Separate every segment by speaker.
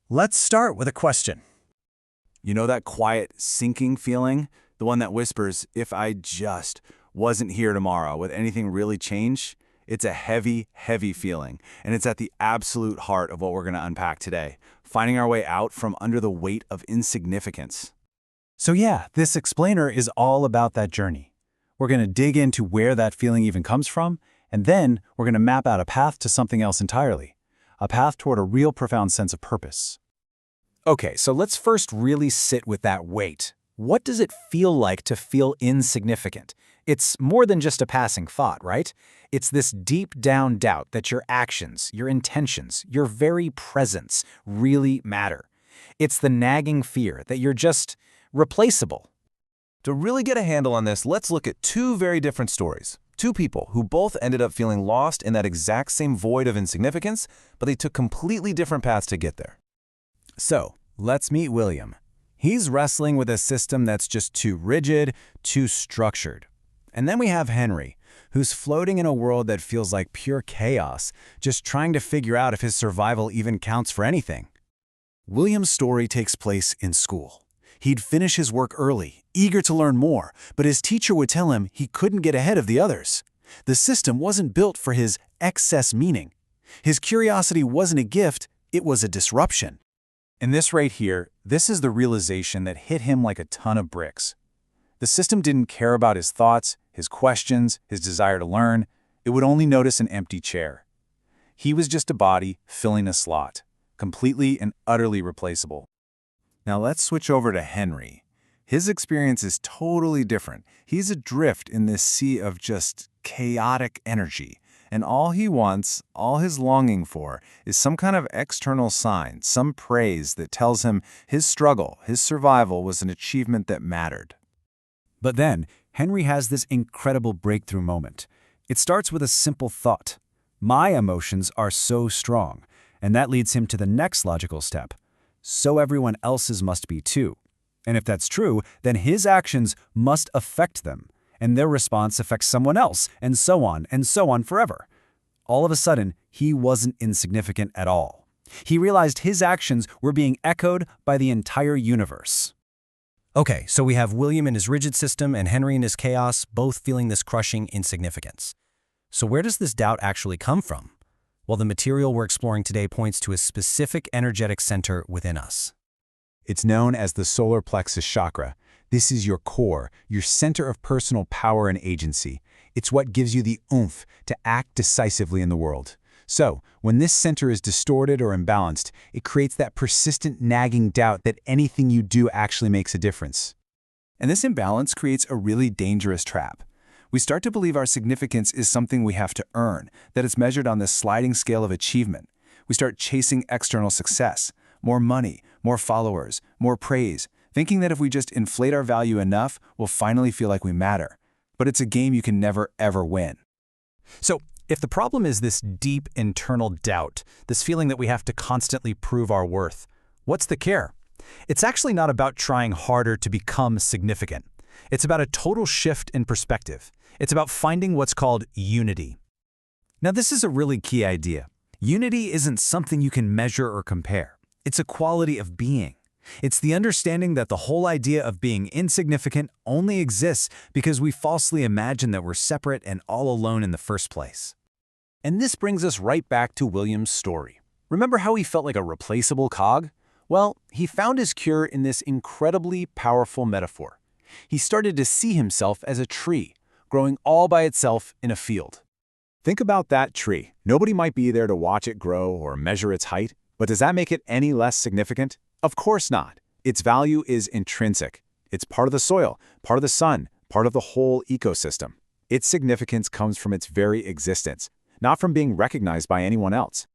Speaker 1: Let's start with a question.
Speaker 2: You know that quiet, sinking feeling? The one that whispers, if I just wasn't here tomorrow, would anything really change? It's a heavy, heavy feeling, and it's at the absolute heart of what we're going to unpack today, finding our way out from under the weight of insignificance.
Speaker 1: So yeah, this explainer is all about that journey. We're going to dig into where that feeling even comes from, and then we're going to map out a path to something else entirely, a path toward a real profound sense of purpose.
Speaker 3: Okay, so let's first really sit with that weight. What does it feel like to feel insignificant? It's more than just a passing thought, right? It's this deep down doubt that your actions, your intentions, your very presence really matter. It's the nagging fear that you're just replaceable.
Speaker 4: To really get a handle on this, let's look at two very different stories. Two people who both ended up feeling lost in that exact same void of insignificance, but they took completely different paths to get there.
Speaker 3: So, let's meet William. He's wrestling with a system that's just too rigid, too structured. And then we have Henry, who's floating in a world that feels like pure chaos, just trying to figure out if his survival even counts for anything.
Speaker 1: William's story takes place in school. He'd finish his work early, eager to learn more, but his teacher would tell him he couldn't get ahead of the others. The system wasn't built for his excess meaning. His curiosity wasn't a gift, it was a disruption. And this right here, this is the realization that hit him like a ton of bricks. The system didn't care about his thoughts, his questions, his desire to learn. It would only notice an empty chair. He was just a body filling a slot, completely and utterly replaceable. Now let's switch over to Henry. His experience is totally different. He's adrift in this sea of just chaotic energy. And all he wants, all his longing for, is some kind of external sign, some praise that tells him his struggle, his survival was an achievement that mattered. But then, Henry has this incredible breakthrough moment. It starts with a simple thought. My emotions are so strong. And that leads him to the next logical step. So everyone else's must be too. And if that's true, then his actions must affect them. And their response affects someone else, and so on forever. All of a sudden, he wasn't insignificant at all. He realized his actions were being echoed by the entire universe.
Speaker 5: Okay, so we have William in his rigid system and Henry in his chaos, both feeling this crushing insignificance. So where does this doubt actually come from? Well, the material we're exploring today points to a specific energetic center within us.
Speaker 3: It's known as the solar plexus chakra. This is your core, your center of personal power and agency. It's what gives you the oomph to act decisively in the world. So, when this center is distorted or imbalanced, it creates that persistent nagging doubt that anything you do actually makes a difference. And this imbalance creates a really dangerous trap. We start to believe our significance is something we have to earn, that it's measured on this sliding scale of achievement. We start chasing external success, more money, more followers, more praise, thinking that if we just inflate our value enough, we'll finally feel like we matter. But it's a game you can never, ever win.
Speaker 5: So, if the problem is this deep internal doubt, this feeling that we have to constantly prove our worth, what's the cure? It's actually not about trying harder to become significant. It's about a total shift in perspective. It's about finding what's called unity.
Speaker 3: Now, this is a really key idea. Unity isn't something you can measure or compare. It's a quality of being. It's the understanding that the whole idea of being insignificant only exists because we falsely imagine that we're separate and all alone in the first place. And this brings us right back to William's story. Remember how he felt like a replaceable cog? Well, he found his cure in this incredibly powerful metaphor. He started to see himself as a tree, growing all by itself in a field. Think about that tree. Nobody might be there to watch it grow or measure its height, but does that make it any less significant? Of course not. Its value is intrinsic. It's part of the soil, part of the sun, part of the whole ecosystem. Its significance comes from its very existence, not from being recognized by anyone else.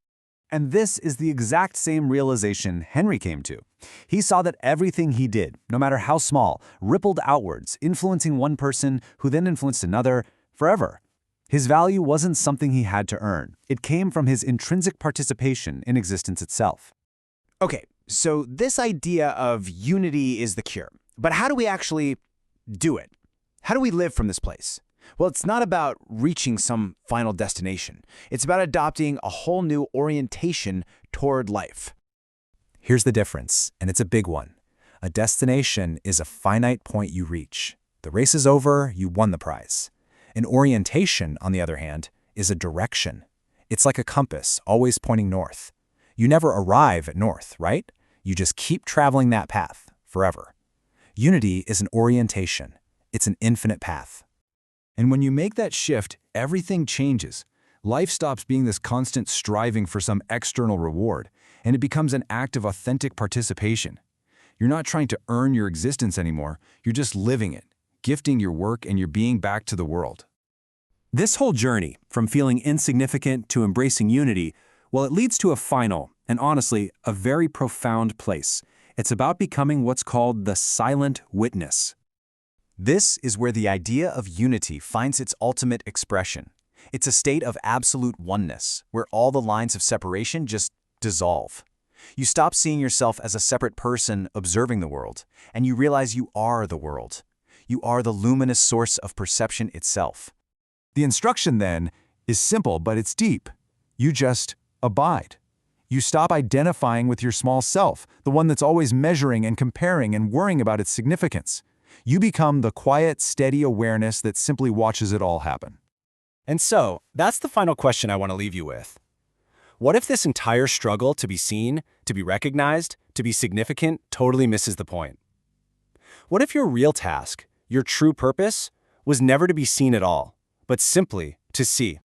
Speaker 3: And this is the exact same realization Henry came to. He saw that everything he did, no matter how small, rippled outwards, influencing one person who then influenced another forever. His value wasn't something he had to earn. It came from his intrinsic participation in existence itself.
Speaker 6: Okay, so this idea of unity is the cure. But how do we actually do it? How do we live from this place? Well, it's not about reaching some final destination. It's about adopting a whole new orientation toward life.
Speaker 3: Here's the difference, and it's a big one. A destination is a finite point you reach. The race is over, you won the prize. An orientation, on the other hand, is a direction. It's like a compass, always pointing north. You never arrive at north, right? You just keep traveling that path, forever. Unity is an orientation. It's an infinite path.
Speaker 2: And when you make that shift, everything changes. Life stops being this constant striving for some external reward, and it becomes an act of authentic participation. You're not trying to earn your existence anymore, you're just living it, gifting your work and your being back to the world.
Speaker 3: This whole journey, from feeling insignificant to embracing unity, well, it leads to a final, and honestly, a very profound place. It's about becoming what's called the silent witness.
Speaker 1: This is where the idea of unity finds its ultimate expression. It's a state of absolute oneness, where all the lines of separation just dissolve. You stop seeing yourself as a separate person observing the world, and you realize you are the world. You are the luminous source of perception itself.
Speaker 2: The instruction, then, is simple, but it's deep. You just abide. You stop identifying with your small self, the one that's always measuring and comparing and worrying about its significance. You become the quiet, steady awareness that simply watches it all happen.
Speaker 6: And so, that's the final question I want to leave you with. What if this entire struggle to be seen, to be recognized, to be significant totally misses the point? What if your real task, your true purpose, was never to be seen at all, but simply to see?